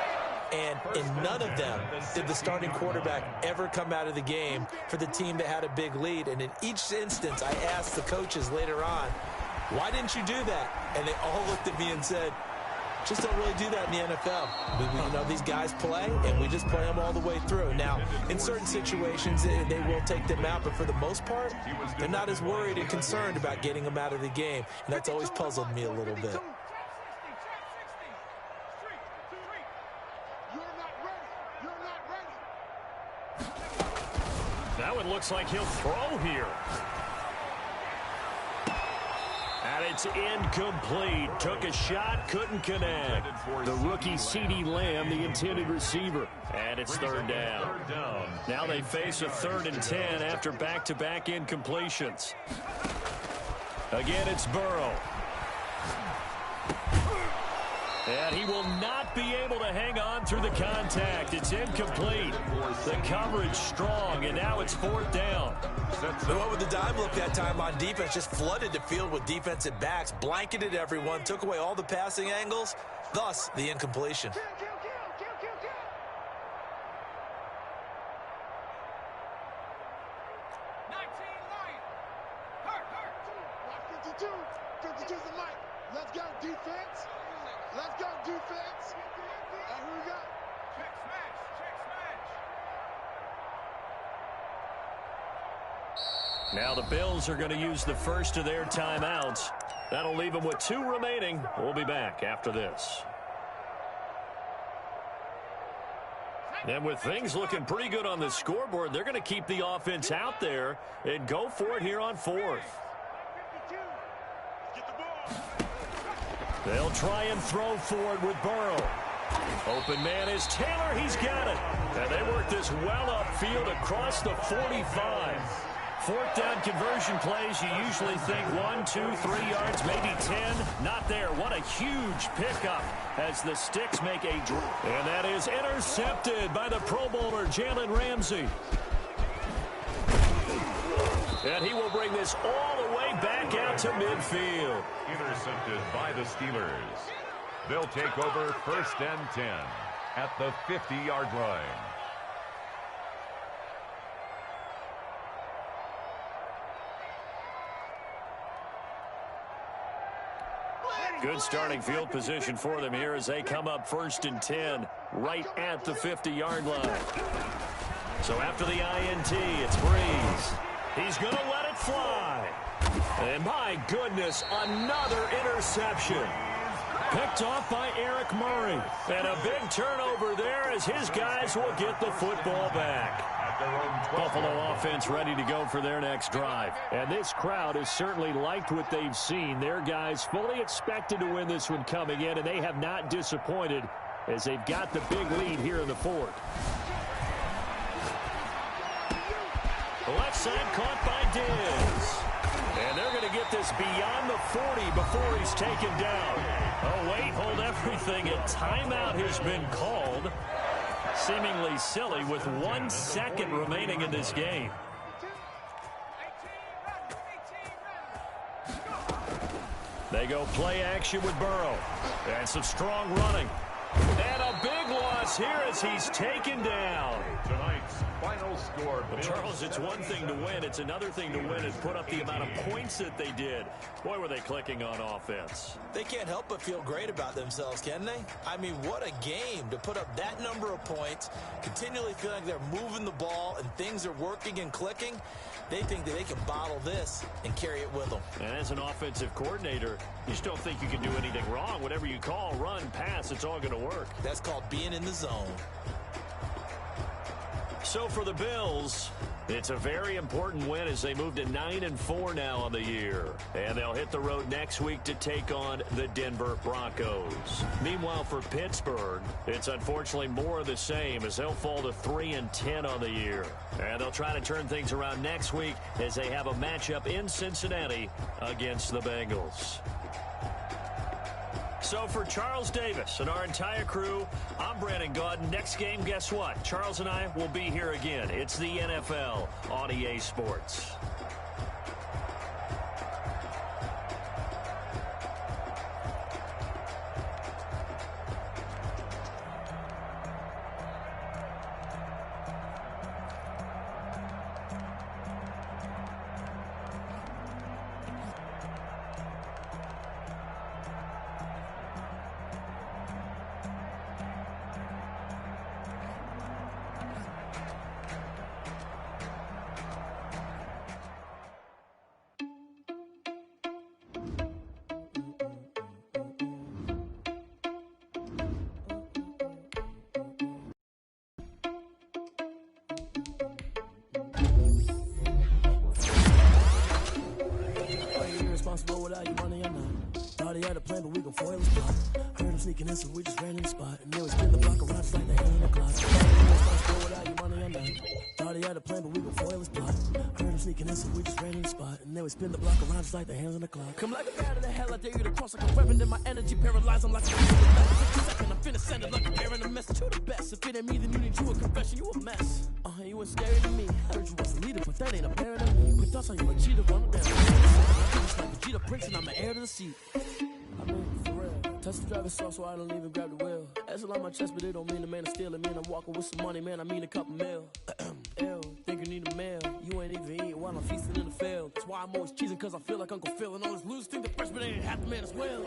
And in none of them did the starting quarterback ever come out of the game for the team that had a big lead. And in each instance, I asked the coaches later on, why didn't you do that? And they all looked at me and said, just don't really do that in the NFL. You know, these guys play, and we just play them all the way through. Now, in certain situations, they will take them out, but for the most part, they're not as worried and concerned about getting them out of the game. And that's always puzzled me a little bit. Now it looks like he'll throw here. And it's incomplete. Took a shot, couldn't connect. The rookie CeeDee Lamb, the intended receiver. And it's 3rd down. Now they face a 3rd and 10 after back-to-back incompletions. Again, it's Burrow. And he will not be able to hang on through the contact. It's incomplete. The coverage strong, and now it's 4th down. What with the dime look that time on defense, just flooded the field with defensive backs, blanketed everyone, took away all the passing angles, thus the incompletion. Let's go, defense. Let's go, defense. And who we got? Check smash. Check smash. Now the Bills are going to use the first of their timeouts. That'll leave them with 2 remaining. We'll be back after this. And with things looking pretty good on the scoreboard, they're going to keep the offense out there and go for it here on 4th. They'll try and throw forward with Burrow. Open man is Taylor. He's got it. And they work this well upfield across the 45. 4th down conversion plays, you usually think 1, 2, 3 yards, maybe 10. Not there. What a huge pickup as the Sticks make a drop. And that is intercepted by the Pro Bowler, Jalen Ramsey. And he will bring this all the way back out to midfield. Intercepted by the Steelers. They'll take over 1st and 10 at the 50-yard line. Good starting field position for them here as they come up 1st and 10 right at the 50-yard line. So after the INT, it's Breeze. He's going to let it fly. And my goodness, another interception. Picked off by Eric Murray. And a big turnover there as his guys will get the football back. Buffalo offense ready to go for their next drive. And this crowd has certainly liked what they've seen. Their guys fully expected to win this one coming in, and they have not disappointed as they've got the big lead here in the fourth. The left side caught by Diz. And they're going to get this beyond the 40 before he's taken down. Oh, wait, hold everything. A timeout has been called. Seemingly silly with 1 second remaining in this game. They go play action with Burrow. And some strong running. And a big loss here as he's taken down. Tonight's final score. Well, Charles, it's one thing to win. It's another thing to win and put up the amount of points that they did. Boy, were they clicking on offense. They can't help but feel great about themselves, can they? I mean, what a game to put up that number of points, continually feel like they're moving the ball and things are working and clicking. They think that they can bottle this and carry it with them. And as an offensive coordinator, you just don't think you can do anything wrong. Whatever you call, run, pass, it's all going to work. That's called being in the zone. So for the Bills, it's a very important win as they move to 9-4 now on the year. And they'll hit the road next week to take on the Denver Broncos. Meanwhile, for Pittsburgh, it's unfortunately more of the same as they'll fall to 3-10 on the year. And they'll try to turn things around next week as they have a matchup in Cincinnati against the Bengals. So for Charles Davis and our entire crew, I'm Brandon Gaudin. Next game, guess what? Charles and I will be here again. It's the NFL on EA Sports. Without your money or not. Thought he had a plan, but we gon' foil his plot. Heard him sneaking in, so we just ran in the spot. And they would spin the block around just like the hand on the clock. Without your money or not. Thought he had a plan, but we gon' foil his plot. Heard him sneaking in, so we just ran in the spot. And they would spin the block around just like the hands on the clock. Come like a bat of the hell, I dare you to cross like a weapon. Then my energy paralyzed, I'm like a second. I'm finna send it like a bear in a mess. To the best. If it ain't me, then you need you a confession. You a mess. You ain't scary to me. Heard you was a leader, but that ain't apparent to me. Put thoughts on you a cheater, run down. Like Vegeta Prince, and I'm an heir to the seat. I mean, for real. Touch the driver's soft, so I don't even grab the wheel. That's on my chest, but it don't mean the man is stealing. Man, I'm walking with some money, man. I mean a couple mil. Ew, think you need a meal. You ain't even eating while I'm feasting in the field. That's why I'm always cheesing, cause I feel like Uncle Phil. And all this losers think the freshman ain't half the man as well.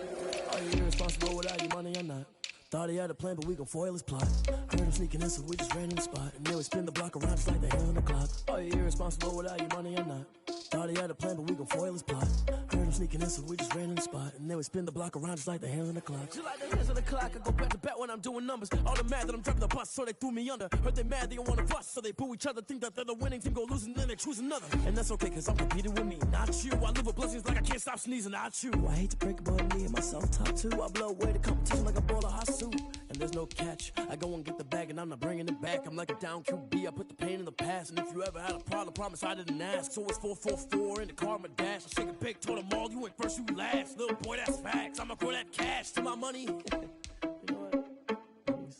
Are you irresponsible without your money or not? Thought he had a plan, but we gon' foil his plot. Heard him sneaking in, so we just ran in the spot. And they would spin the block around just like the hands on the clock. Are you irresponsible without your money or not? Thought he had a plan, but we gon' foil his plot. Heard him sneaking in, so we just ran in the spot. And they would spin the block around just like the hands on the clock. Just like the hands on the clock, I go back to back when I'm doing numbers. All the mad that I'm driving the bus, so they threw me under. Heard they mad, they don't wanna bust, so they boo each other. Think that they're the winning team, go losing, then they choose another. And that's okay, cause I'm competing with me, not you. I live with blessings like I can't stop sneezing, not you. I hate to break it, but me and myself top two. I blow away the competition like a ball of hot soup. And there's no catch. I go and get the bag and I'm not bringing it back. I'm like a down QB. I put the pain in the past. And if you ever had a problem, promise I didn't ask. So it's 4-4-4 in the car, my dash. I shake a big, told them all, you went first, you last. Little boy, that's facts. I'ma throw that cash to my money. You know what?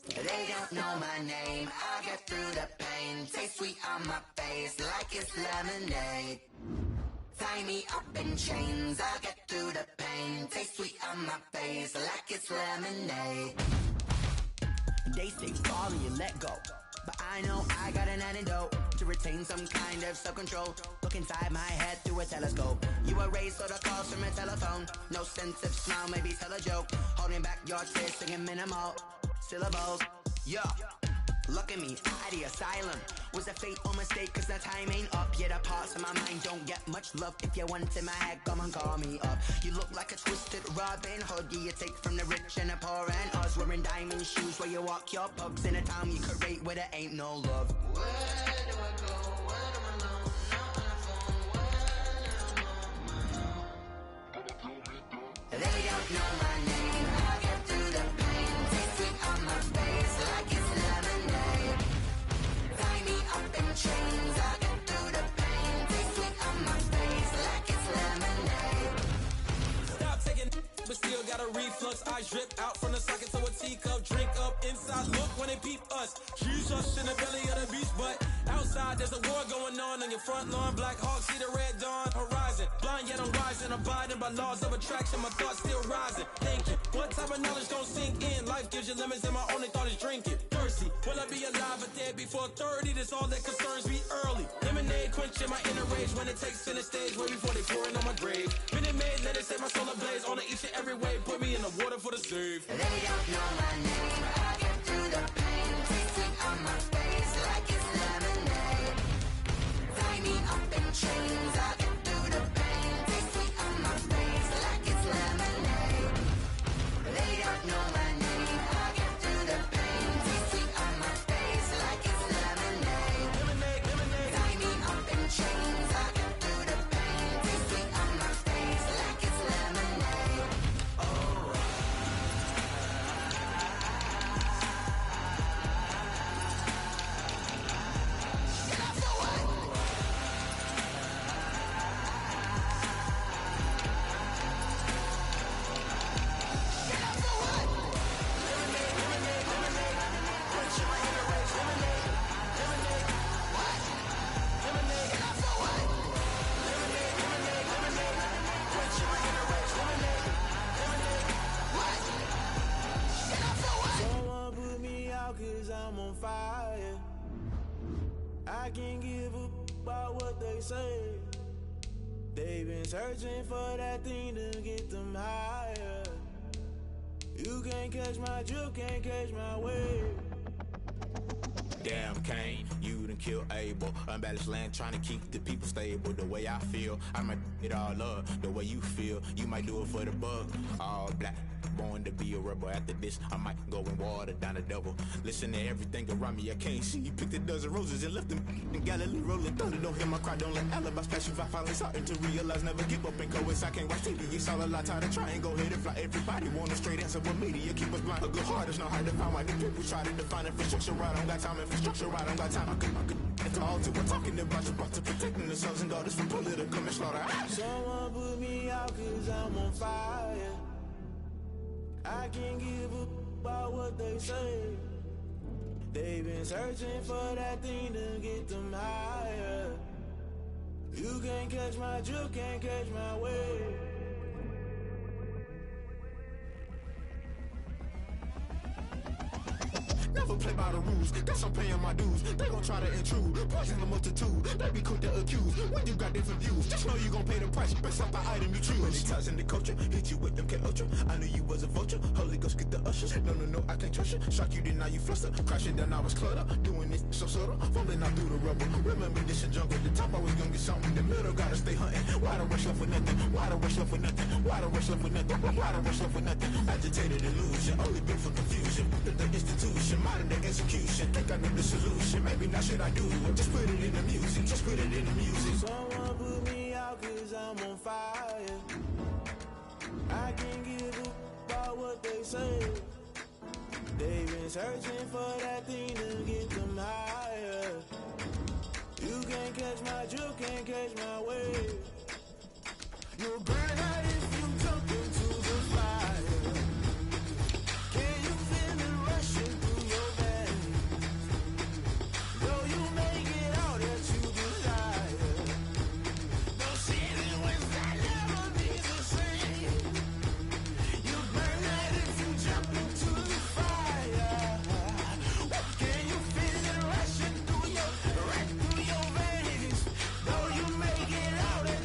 They don't know my name. I get through the pain. Taste sweet on my face like it's lemonade. Tie me up in chains. I get through the pain. Taste sweet on my face like it's lemonade. They say fall and you let go, but I know I got an antidote to retain some kind of self-control. Look inside my head through a telescope. You erase all the calls from a telephone. No sense of smile, maybe tell a joke. Holding back your tears, singing minimal syllables. Yeah, Look at me, out of the asylum. Was a fate or mistake, cause the time ain't up. Yet the parts of my mind don't get much love. If you want in my head, come and call me up. You look like a twisted Robin Hood. Yeah, you take from the rich and the poor and us. Wearing diamond shoes where you walk your pugs. In a town you could rate where there ain't no love. Where do I go? When I'm alone? Not on the phone. When I'm on my own. They don't know my name. I get through the pain. Taste sweet on my face like it's lemonade. Tie me up in chains. I get through the pain. Taste sweet on my face like it's lemonade. Stop taking but still got a reflux. Eyes drip out from the socket to a teacup. Drink up inside, look when they peep us. Choose us in the belly of the beast, but outside there's a war going on your front lawn. Black Hawk, see the red dawn horizon. Blind yet I'm rising, abiding by laws of attraction. My thoughts still rising, thinking what type of knowledge gon' sink in? Life gives you lemons and my only thought is drinking. Thirsty, will I be alive or dead before 30? That's all that concerns me early. Lemonade quenching my inner rage when it takes center stage. Way before they pouring on my grave. Minute Maid, let it set my soul ablaze. On each and every way, put me in the water for the save. They don't know my name. I get through the pain. Taste sweet on my face like it's lemonade. Tie me up in chains. I get through the pain. Taste sweet on my face like it's lemonade. They don't know my name. I get through the pain. Taste sweet on my face like it's lemonade. Lemonade, lemonade. Tie me up in chains. I get through the pain. Taste sweet on my face like it's lemonade. Someone put me out cause I'm on fire. I can't give a about what they say. They've been searching for that thing to get them higher. You can't catch my drift, can't catch my wave. Damn Kane, you done killed Abel. Unbalanced land trying to keep the people stable. The way I feel, I might it all up. The way you feel, you might do it for the bug. All black, born to be a rebel. After this, I might go and water down the devil. Listen to everything around me, I can't see. Picked a dozen roses and left them in Galilee rolling thunder. Don't hear my cry, don't let alibis pass you. I finally starting to realize, never give up and coast. I can't watch TV, it's all a lot. Tired of trying, go ahead and fly. Everybody want a straight answer, but media keep us blind. A good heart is not hard to find. Why the people try to define infrastructure right? I don't got time, infrastructure right? I don't got time. I could all to we're talking about you, about to protecting the sons and daughters from political manslaughter. Someone put me out cause I'm on fire. I can't give a about what they say. They've been searching for that thing to get them higher. You can't catch my drift, can't catch my wave. Never play by the rules, guess I'm paying my dues. They gon' try to intrude, poison the multitude. They be quick to accuse, when you got different views. Just know you gon' pay the price, based off the item you choose. Many times in the culture, hit you with them K-Ultra. I knew you was a vulture, Holy Ghost get the ushers. No, I can't trust you. Shock you, then now you fluster. Crashing down, I was cluttered. Doing this so subtle, fumbling out through the rubble. Remember this a jungle, the top always gonna get something. The middle gotta stay hunting. Why the rush left with nothing? Why the rush left with nothing? Why the rush left with nothing? Why the rush left with nothing? Agitated illusion, only built for confusion. The institution, modern day execution. Think I know the solution, maybe not should I do it? Just put it in the music, just put it in the music. Someone put me out cause I'm on fire. I can't give a about what they say. They've been searching for that thing to get them higher. You can't catch my drift, can't catch my wave. You'll burn out if you jump into the fire. Can you feel it rushing through your veins? Though you make it out that you desire. Don't see it when that never be the same. You burn out if you jump into the fire. Can you feel it rushing through your veins? Though you make it out that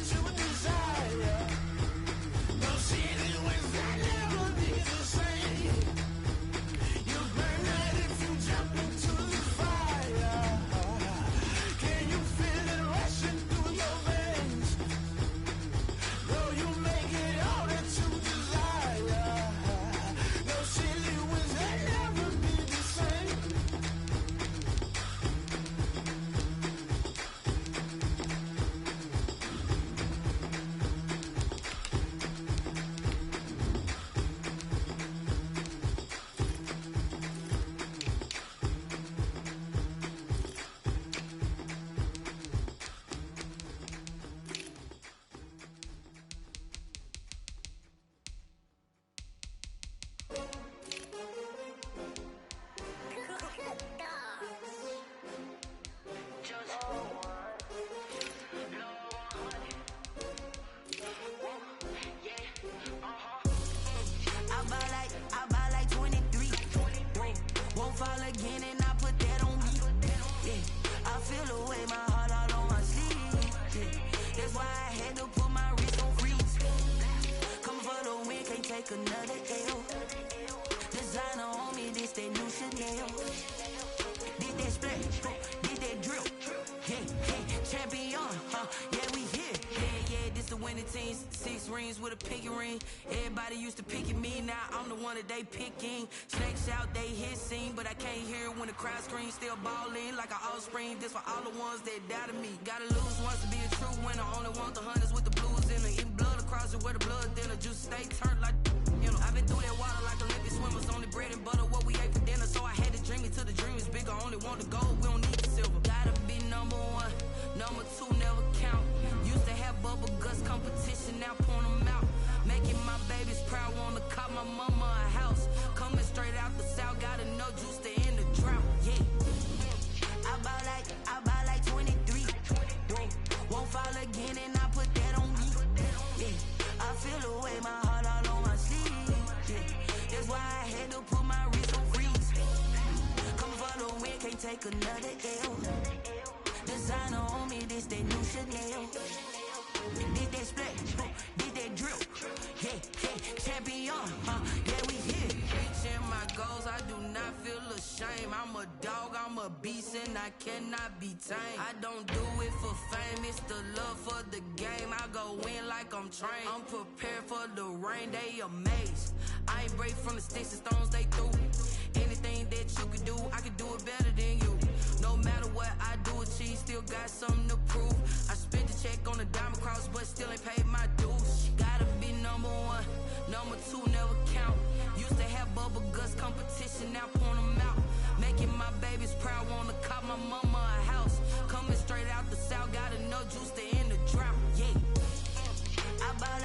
take another L. Designer on me, this that new Chanel. Did that splash, did that drill. Yeah, champion, yeah, we here. Yeah, this the winning teams. 6 rings with a pinky ring. Everybody used to pick at me, now I'm the one that they picking. Snakes out, they hissing, but I can't hear when the crowd screams. Still balling like an offspring. This for all the ones that doubted me. Gotta lose once to be a true winner. Only want the hunters with the blues in it. Eating blood across it where the blood thinner. Juice stay turned like, you know. I've been through that water like Olympic swimmers. Only bread and butter, what we ate for dinner. So I had to dream it till the dream is bigger. Only want the gold, we don't need the silver. Gotta be number 1, number 2 never count. Used to have bubble guts competition, now point them out. Making my babies proud, wanna cop my mama a house. Coming straight out the south, gotta know juice to end the drought. Yeah, I buy like 23. Whoa, won't fall again and I put that on me. Yeah, I feel the way, my heart all on my sleeve. Yeah, that's why I had to put my wrist on freeze. Coming for the win, can't take another L. Designer on me, this that new Chanel. Did that splash, did that drill. Yeah, champion, yeah, we here. Reaching my goals, I do not feel ashamed. I'm a dog, I'm a beast, and I cannot be tamed. I don't do it for fame, it's the love for the game. I go in like I'm trained. I'm prepared for the rain, they amazed. I ain't break from the sticks and stones they threw. Anything that you could do, I could do it better than you. No matter what I do, achieve, still got something to prove. I spent the check on the diamond cross, but still ain't paid my dues. Gotta be number 1, number 2 never count. Used to have bubble guts competition, now point them out. Making my babies proud, wanna cop my mama a house. Coming straight out the south, gotta know juice to end the drought. Yeah, I buy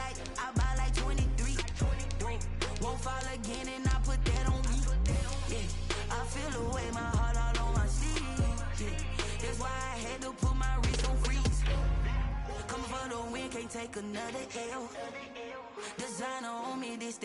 like 23. Won't fall again and I put that on me. Yeah, I feel the way, my heart all on my sleeve. Yeah, that's why I had to put my wrist on freeze. Coming for the win, can't take another L. Designer on me, this day.